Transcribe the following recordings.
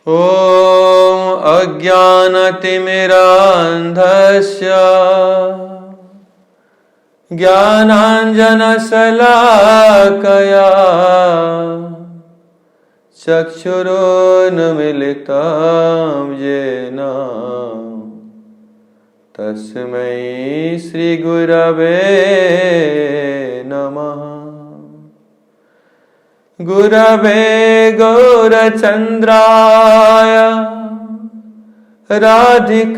ॐ अज्ञानतिमिरान्धस्य ज्ञानाञ्जनशलाकया चक्षुरुन्मीलितं येन तस्मै श्रीगुरवे नमः। गुरवे गौरचन्द्राय राधिकायैस्तदालये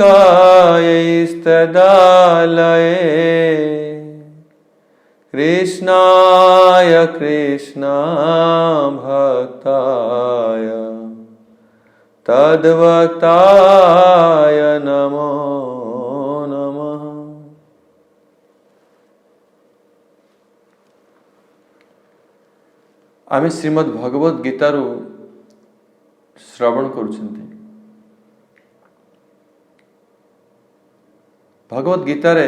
कृष्णाय कृष्णभक्ताय तद्भक्ताय नमो नमः। आमे श्रीमद् भगवत गीतारू श्रवण करुछन्ति। भगवत गीतारे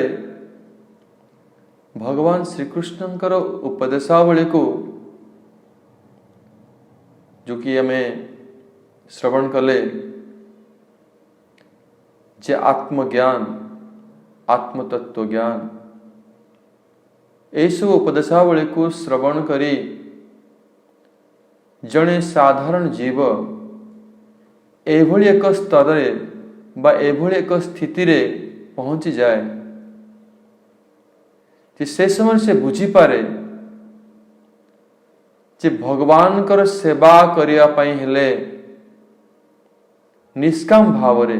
भगवान श्रीकृष्णंकर उपदेशावली को जो कि आमे श्रवण कले जे आत्मज्ञान आत्मतत्व ज्ञान ऐसु उपदेशावली को श्रवण करी जड़े साधारण जीव एभली एक स्तर बा एभली एक स्थिति रे पहुंची जाए कि से समय से बुझी पारे जे भगवान कर सेवा करिया पई हेले निष्काम भाव रे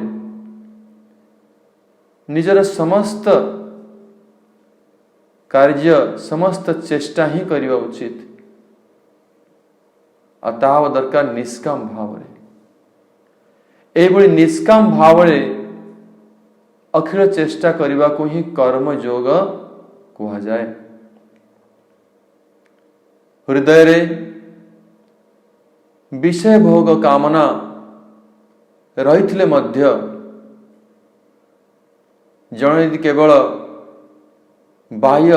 निजर समस्त कार्य समस्त चेष्टा ही करिवा उचित। अताव दरकार निष्काम भाव रे एभली निष्काम भाव रे अखिल चेष्टा करिवा को ही कर्म योग कहा जाए। हृदय रे विषय भोग कामना रहिथिले मध्य जणे यदि केवल बाह्य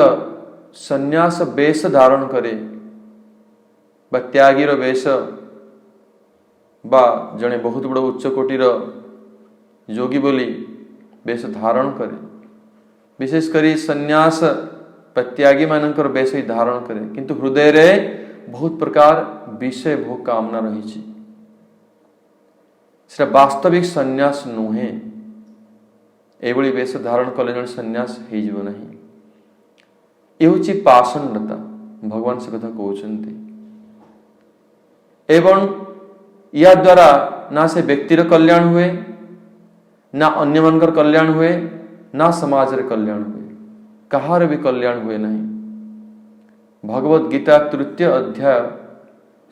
संन्यास वेश धारण करे बा त्यागीर वेश बा जणे बहुत बड़ उच्च कोटीर योगी बोली वेश धारण करे, विशेष करी संन्यास त्यागी मानकर वेश धारण करे, किंतु हृदय रे बहुत प्रकार विषय भोग कामना रही से वास्तविक संन्यास नुहे। एभली वेश धारण कले जन संन्यास हो नहीं। ये हूँ पाषंडता भगवान से कथा कहते। एवं या द्वारा ना से व्यक्तिर कल्याण हुए ना अन्य मनकर कल्याण हुए ना समाज रे कल्याण हुए कहार भी कल्याण हुए नहीं। भगवत गीता तृतीय अध्याय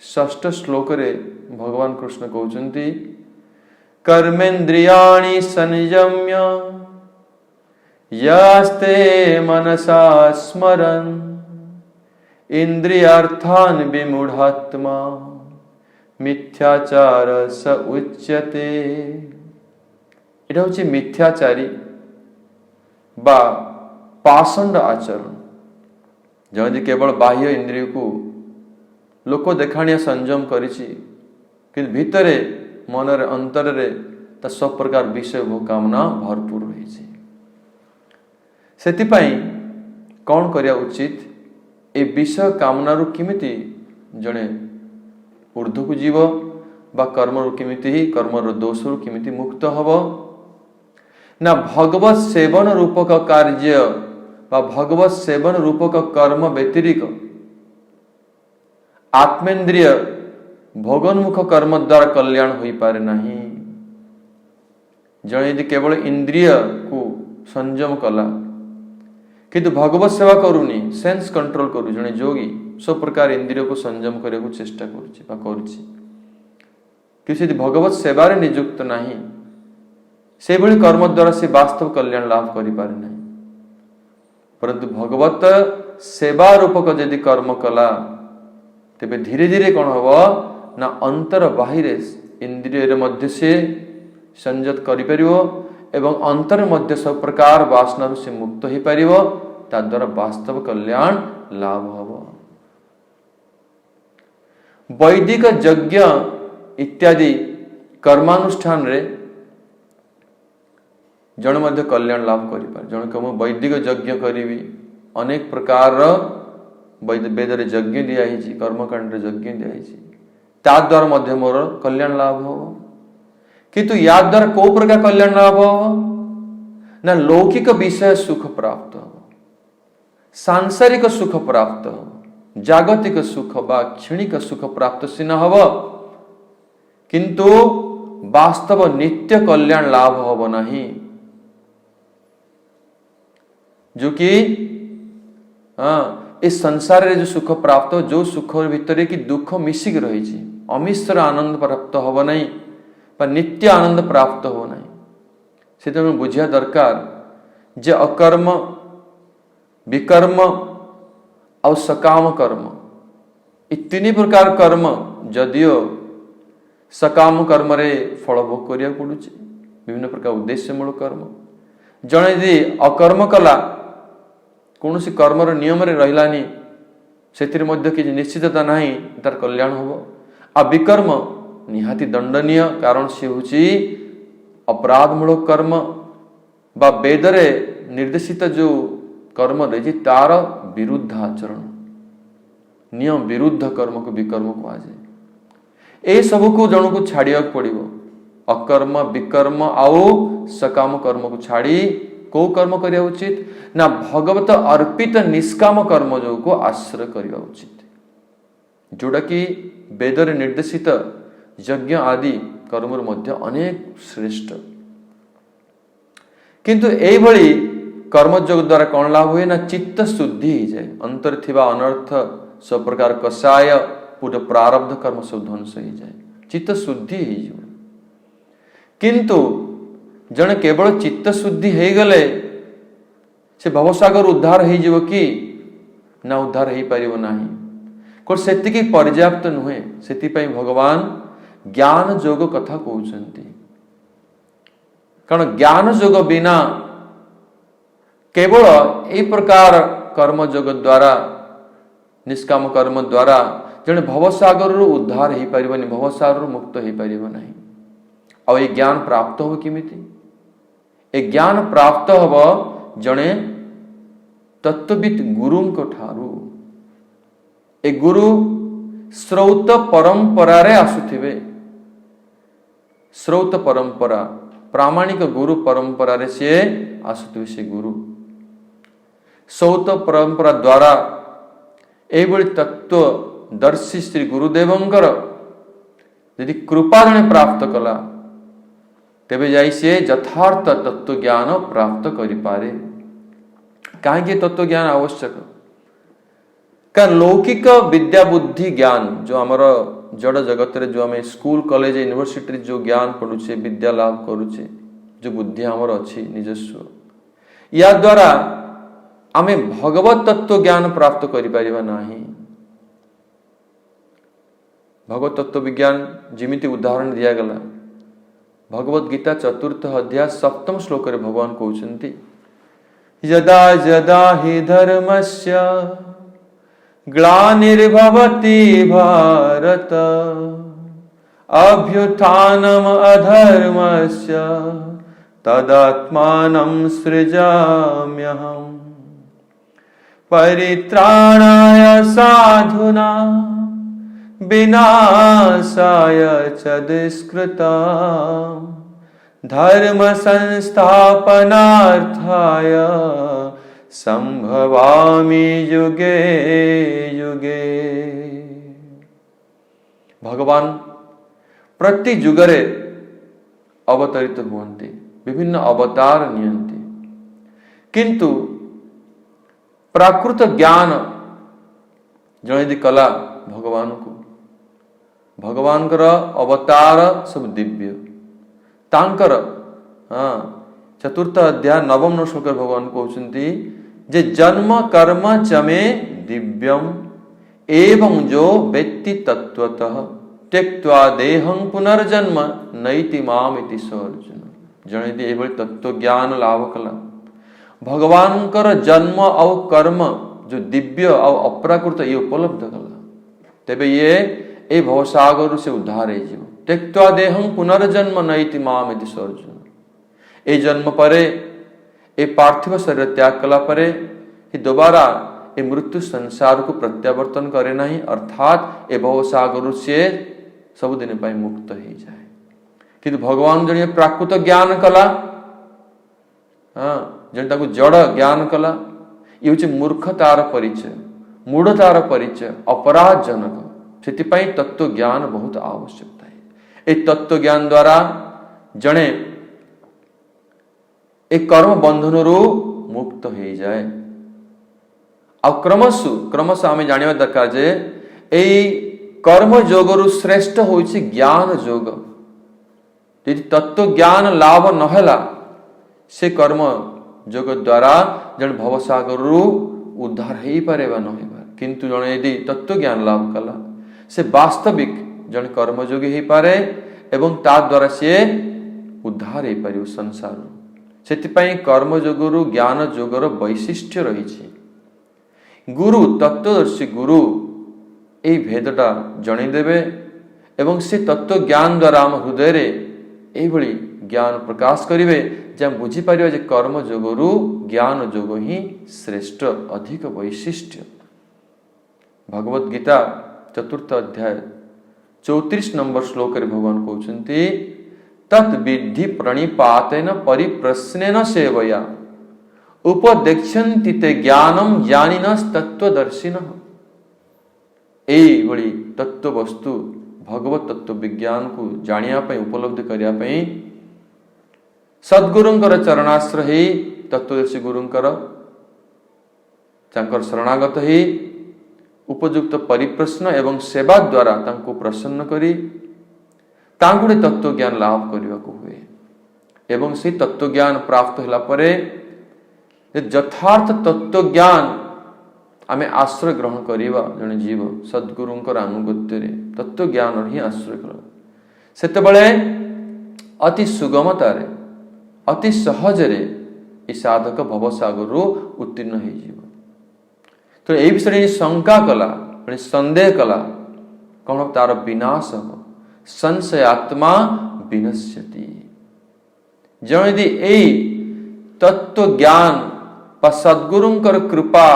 6 श्लोक रे भगवान कृष्ण कहते कर्मेन्द्रियाणि संयम्य यास्ते मनसा स्मरन् इंद्रियार्थान् विमूढ़ात्मा मिथ्याचार स उच्यते। एटा होछि मिथ्याचारी बा पाषंड आचरण जदि केवल बाह्य इंद्रिय को लोक देखाणिया संयम करिछि कि भितरे मनरे अंतरे ता सब प्रकार विषय भोग कामना भरपूर रही। सेतिपाई कौन करिया उचित ए विषय कामना रु किमिति जणे ऊर्ध्व को जीव बा कर्म रु किमिति कर्म रो दोष रु किमिति मुक्त हबो ना भगवत सेवन रूपक कार्य बा भगवत सेवन रूपक कर्म व्यतिरिक आत्मेन्द्रिय भोगोन्मुख कर्म द्वारा कल्याण हो पारे नहीं। जणे यदि केवल इंद्रिय को संयम कला किंतु भगवत सेवा करूनी सेंस कंट्रोल करू जणे योगी सब प्रकार इंद्रिय को संयम करने को चेष्टा करुछि भगवत सेवारे नियुक्त नहीं से भली कर्म द्वारा से वास्तव कल्याण लाभ करि पारे नहीं। परंतु भगवत सेवा रूपक यदि कर्म कला तेबे धीरे धीरे कौन हबो ना अंतर बाहिर इंद्रिय मध्य से संयत करि परिवो एवं अंतर मध्य सब प्रकार वासना से मुक्त हो पारिवो ता द्वारा वास्तव कल्याण लाभ हबो। वैदिक यज्ञ इत्यादि कर्मानुष्ठान रे जन मध्य कल्याण लाभ करि पार। जन को वैदिक यज्ञ करी, अनेक प्रकार वेद रे यज्ञ दिया ही, कर्मकांड रे यज्ञ दिया ही, ता द्वारा मध्य मोर कल्याण लाभ हो। किंतु या द्वारा को प्रकार कल्याण लाभ हो ना, लौकिक विषय सुख प्राप्त हो, सांसारिक सुख प्राप्त हो, जागतिक सुख बा क्षणिक सुख प्राप्त सिना हब, किंतु वास्तव नित्य कल्याण लाभ हब नहीं। जो कि इस संसार रे जो सुख प्राप्त हो, जो सुख भितर कि दुख मिसिक रही, अमिश्र आनंद प्राप्त हब नहीं, पर नित्य आनंद प्राप्त हो नहीं। से तो बुझिया दरकार जे अकर्म, विकर्म और सकाम कर्म, ये तीन प्रकार कर्म, जदियो सकाम कर्म रे फल भोग करिया पड़ुछि, विभिन्न प्रकार उद्देश्यमूलक कर्म। जने यदि अकर्म कला, कौन सी कर्मर नियम रे रहिलानी, सेतिर मध्य किछि निश्चितता नहीं, तार कल्याण होबो। आ विकर्म निहाती दंडनीय, कारण से होछि अपराधमूलक कर्म बा वेद रे निर्देशित जो कर्म रही तार विरुद्ध आचरण, नियम विरुद्ध कर्म को विकर्म कहा जाए। ए सब को जन को छाड़िया पड़िबो। अकर्म, विकर्म आउ सकाम कर्म को छाड़ी को कर्म करिया उचित ना, भगवत अर्पित निष्काम कर्म जो को आश्रय करिया उचित, जोड़ा कि वेद रे निर्देशित यज्ञ आदि कर्म मध्य अनेक श्रेष्ठ। किंतु एई भली कर्मयोग द्वारा कौन लाभ हुए ना, चित्त शुद्धि ही जाए, अंतर थिबा अनर्थ सब प्रकार कषाय पूरे प्रारब्ध कर्म सब ध्वंस ही जाए, चित्त शुद्धि ही जो। किंतु जने केवल चित्त शुद्धि हे गले से भवसागर उद्धार ही जीव कि ना, उद्धार ही पारिबो नाही। को सेतिकी पर्याप्त नुहे, सेति पई भगवान ज्ञान योग कथा कहउछंती। कारण ज्ञान योग बिना केवल ए प्रकार कर्म योग द्वारा, निष्काम कर्म द्वारा जने भवसागर उद्धार ही पारिबनी, भवसागर मुक्त ही पारिबो नाही। आ ए ज्ञान प्राप्त हो किमिति? ए ज्ञान प्राप्त हब जने तत्वविद गुरुंक ठारू। ए गुरु श्रौत परंपरा रे आसुथिबे, श्रौत परंपरा प्रामाणिक गुरु परंपरा रे से आसुथिबे। से गुरु श्रौत परंपरा द्वारा एभली तत्व दर्शी श्री गुरुदेवंकर यदि कृपा जने प्राप्त कला, तेबे जाई से यथार्थ तत्व ज्ञान प्राप्त करि पारे। काहे तत्व ज्ञान आवश्यक? का लौकिक विद्या बुद्धि ज्ञान जो आमर जड़ जगत रे, जो आम स्कूल कॉलेज यूनिवर्सिटी जो ज्ञान पढ़ुचे, विद्या लाभ करुचे, जो बुद्धि आमर अच्छी निजस्व, या द्वारा आमे भगवत तत्व ज्ञान प्राप्त करि परिबा नाही। भगवत तत्व विज्ञान जिमिति उदाहरण दिया गला, भगवत गीता 4th अध्याय 7th श्लोक रे भगवान कहउछंती, यदा यदा हि धर्मस्य ग्लानिर्भवति भारत अभ्युत्थानम् अधर्मस्य तदात्मानं सृजाम्यहम् परित्राणाय साधूनां विनाशाय च दुष्कृतां धर्म संस्थापनार्थाय संभवामि युगे युगे। भगवान प्रति जुगरे अवतरित हुअन्ति, विभिन्न अवतार नियन्ति, किंतु प्राकृत ज्ञान जने कला भगवान को, भगवान कर अवतार सब दिव्य, तांकर 4th अध्याय 9th श्लोक भगवान कहउछन्ति जे जन्म कर्म चमे दिव्यम एवं जो व्यक्ति तत्वतः त्यक्त्वा देहं पुनर्जन्म नैति मामिति स अर्जुन। जने दी एभली तत्व ज्ञान लाभ कला, भगवान कर जन्म और कर्म जो दिव्य और अप्राकृत ये उपलब्ध कला, तेबे ये ए भवसागर से उद्धार हो त्यक्त्वा देहं पुनर्जन्म नैति माम इति अर्जुन। ए जन्म परे ए पार्थिव शरीर त्याग कला परे दोबारा ए मृत्यु संसार को प्रत्यावर्तन करे नहीं, अर्थात ए भवसागर से सबुदिन मुक्त हो जाए। किंतु भगवान जन प्राकृत ज्ञान कला, हाँ जन जड़ ज्ञान कला, ये हूँ मूर्खतार परिचय, मूढ़तार परिचय, अपराधजनक। से तत्व ज्ञान बहुत आवश्यकता है। ए तत्व ज्ञान द्वारा जड़े एक कर्म बंधन मुक्त हो जाए। क्रमश आम जाना दरकार जे ए कर्म जोगरु श्रेष्ठ होइछि ज्ञान जोग। यदि तत्व ज्ञान लाभ नहला से कर्म जोग द्वारा जन भवसागर उद्धार हो पारे न हो पारे। किंतु जन यदि तत्व ज्ञान लाभ कला से वास्तविक जन कर्मयोगी हो पारे एवं ता द्वारा से उद्धार हो पारे संसार। से कर्मयोगरु ज्ञान जोगर वैशिष्ट्य रही। गुरु तत्वदर्शी गुरु यही भेदटा जनईदेवे एवं से तत्व ज्ञान द्वारा आम हृदय यही ज्ञान प्रकाश करेंगे जहाँ बुझीपर जे कर्म जोगरु ज्ञान जोग ही श्रेष्ठ अधिक वैशिष्ट्य। भगवद गीता 4th अध्याय 34 नंबर श्लोक भगवान कहते तत् विद्धि प्रणिपातेन परिप्रश्नेन सेवया उपदेक्षन्ति ते ज्ञानम ज्ञानिनस् तत्वदर्शिनः। यही तत्व वस्तु भगवत तत्व विज्ञान को जानिया उपलब्धि करने सद्गुरुंकर चरणाश्रय ही तत्वदर्शी गुरुंकर शरणागत ही उपयुक्त परिप्रश्न एवं सेवा द्वारा तांको प्रसन्न करी तांको तत्व ज्ञान लाभ करने को हुए एवं से तत्व ज्ञान प्राप्त होला परे यथार्थ तत्व ज्ञान आमे आश्रय ग्रहण करिबा जने जीव सद्गुरुंकर अनुगत्य रे तत्व ज्ञान ही आश्रय कर सेते बेले अति सुगमतारे अति सहज रे ई साधक भवसागर उत्तीर्ण हो जीव। तो ए विषय शंका कला संदेह कला कौन तार विनाश हो संशयात्मा विनश्यति। जण यदि ए तत्व ज्ञान सद्गुरुंकर कृपा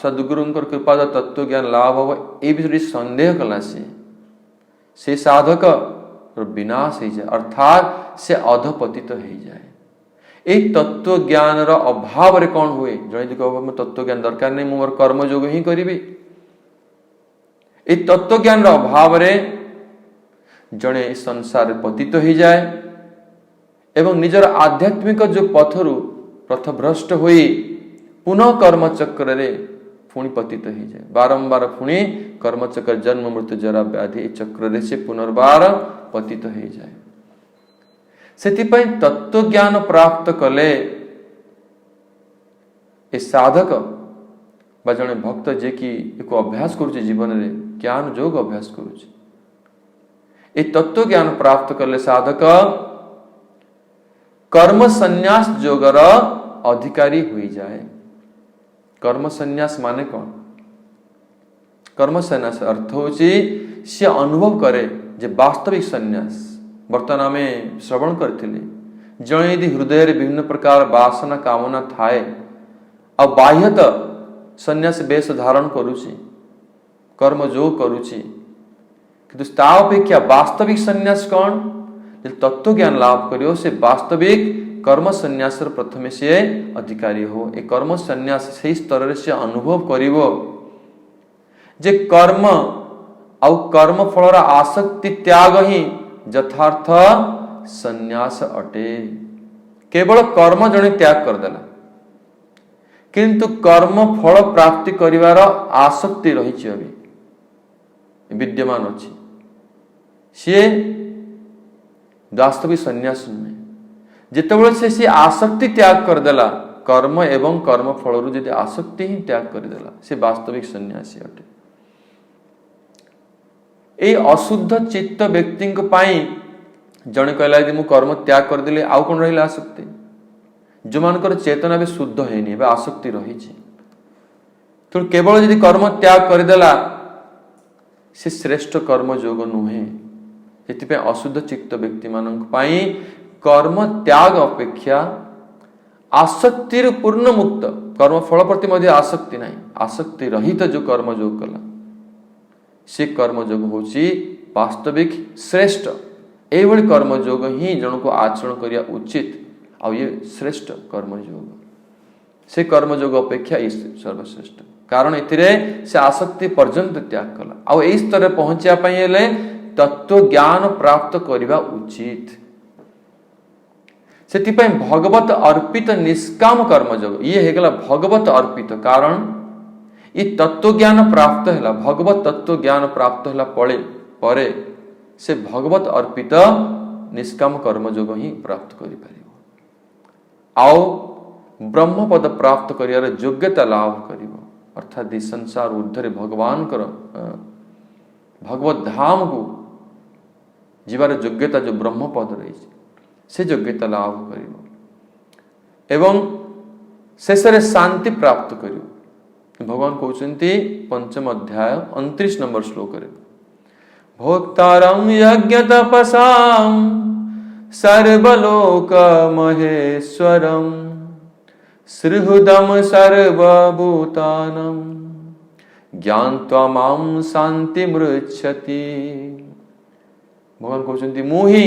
सद्गुरुंकर कृपा तत्व ज्ञान लाभ हो ए विषय संदेह कला से साधक विनाश हो जाए अर्थात से अधपतित हो जाए। एक तत्व ज्ञान अभाव रे कौन हुए जन कह तत्व ज्ञान दरकार नहीं मोर कर्मयोग ही करी। एक तत्व ज्ञान अभाव रे जड़े संसार पतित हो जाए एवं निजर आध्यात्मिक जो पथरु पथभ्रष्ट हुई पुनः कर्मचक्र रे पुणी पतित हो जाए। बारंबार पुणी कर्मचक्र जन्म मृत्यु जरा व्याधि चक्र रे से पुनर्बार पतित हो जाए। सेतिपई तत्व ज्ञान प्राप्त कले ए साधक बा जने भक्त जे कि एक अभ्यास करुचे जीवन रे ज्ञान जोग अभ्यास करुचे ए तत्व ज्ञान प्राप्त कले साधक कर्म संन्यास जोगर अधिकारी हुई जाए। कर्म संन्यास माने कौन? कर्म संन्यास अर्थ होची से अनुभव करे जे वास्तविक संन्यास वर्तमान आम श्रवण करते जड़े यदि हृदय विभिन्न प्रकार वासना कामना थाए आ बाह्यत संन्यास बेश धारण करुची कर्म जो करुची किंतु अपेक्षा वास्तविक संन्यास कौन तत्व ज्ञान लाभ करियो से वास्तविक कर्म संन्यास प्रथमे से अधिकारी हो। ए कर्म संन्यास से स्तर से अनुभव करिवो जे कर्म आउ कर्म फलर आसक्ति त्याग ही यथार्थ संन्यास अटे। केवल कर्म जने त्याग करदेला किंतु कर्म फल प्राप्ति करिवार आसक्ति रही अभी विद्यमान अच्छी सी वास्तविक संन्यास नुहे। जितेबाला से आसक्ति त्याग करदेला कर्म एवं कर्म फल यदि आसक्ति ही त्याग करदेला से वास्तविक सन्यासी अटे। ए अशुद्ध चित्त व्यक्ति जड़े कहला यदि मु कर्म त्याग करदेले आउ कौन रहा आसक्ति जो मानकर चेतना भी शुद्ध है आसक्ति रही तो केवल यदि कर्म त्याग करदेला से श्रेष्ठ कर्म जोग नुहे। से अशुद्ध चित्त व्यक्ति मान कर्म त्याग अपेक्षा आसक्तिर पूर्ण मुक्त कर्म फल प्रति मध्य आसक्ति नहीं, आसक्ति रहित जो कर्म जोग कला से कर्म जोग होची वास्तविक श्रेष्ठ। एभली कर्म जोग ही जन को आचरण करिया उचित। आ ये श्रेष्ठ कर्म जोग से कर्म जोग अपेक्षा ये सर्वश्रेष्ठ, कारण एथिरे से आसक्ति पर्यंत त्याग कला। आ एई स्तर पहुंचिया पई हेले तत्व ज्ञान प्राप्त करिबा उचित। सेतिपई भगवत अर्पित निष्काम कर्म जोग ये हेगला भगवत अर्पित, कारण ये तत्व ज्ञान प्राप्त हैला, भगवत तत्व ज्ञान प्राप्त हैला परे से भगवत अर्पित निष्काम कर्म जोग ही प्राप्त करि परिबो। आओ ब्रह्म पद प्राप्त करियार योग्यता लाभ करिबो, अर्थात ये संसार ऊर्ध्वरे भगवान कर भगवत धाम को जीवार योग्यता जो ब्रह्म पद रही से योग्यता लाभ करिबो एवं शेषरे शांति प्राप्त करिबो। भगवान कहउचंती पंचम अध्याय 29 नंबर श्लोक रे भोक्तारं यज्ञ तपसां सर्वलोक महेश्वरं श्रीहृदं सर्वभूतानं ज्ञात्वा मां शांति मृच्छति। भगवान कहउचंती मुहि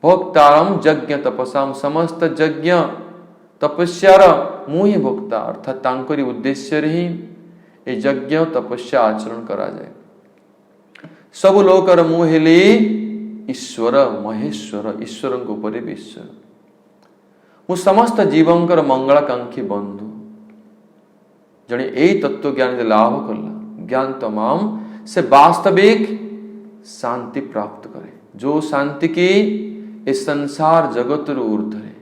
भोक्तारं यज्ञ तपसां समस्त यज्ञ तपस्यार मुहि भोक्ता, अर्थात तांकरी उद्देश्य ही ए यज्ञ तपस्या आचरण करा जाए। सब लोकर मुहेली ईश्वर महेश्वर, ईश्वर को परे ईश्वर। मु समस्त जीवंकर मंगलाकांक्षी बंधु जने एई तत्व ज्ञान लाभ कला ज्ञान तमाम से वास्तविक शांति प्राप्त करे, जो शांति की इस संसार जगत ऊर्ध्वरे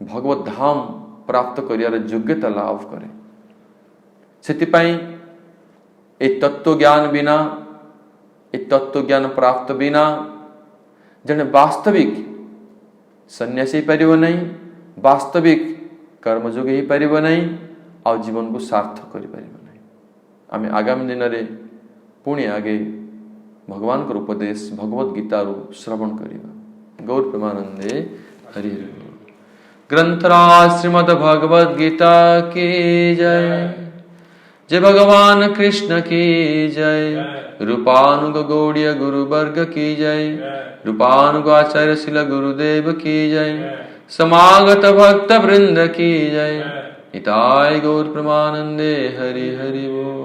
भगवत धाम प्राप्त करियार योग्यता लाभ करे। सेतिपाई ए तत्व ज्ञान बिना, ए तत्व ज्ञान प्राप्त बिना जने वास्तविक सन्यासी परिव नहीं, वास्तविक कर्मयोगी ही परिव नहीं, आ जीवन को सार्थक करि परिव नहीं। आमे आगामी दिन रे पुणी आगे भगवान को उपदेश भगवत गीता रो श्रवण करिबा। गौर प्रेमानंदे हरि हरि। ग्रंथराज श्रीमद् भगवद गीता की जय। जय भगवान कृष्ण की जय। रूपानुग गौड़ीय गुरु वर्ग की जय। रूपानुग आचार्य शिल गुरुदेव की जय। समागत भक्त वृंद की जय। हिताय गौर प्रेमानंदे हरि हरि बोल।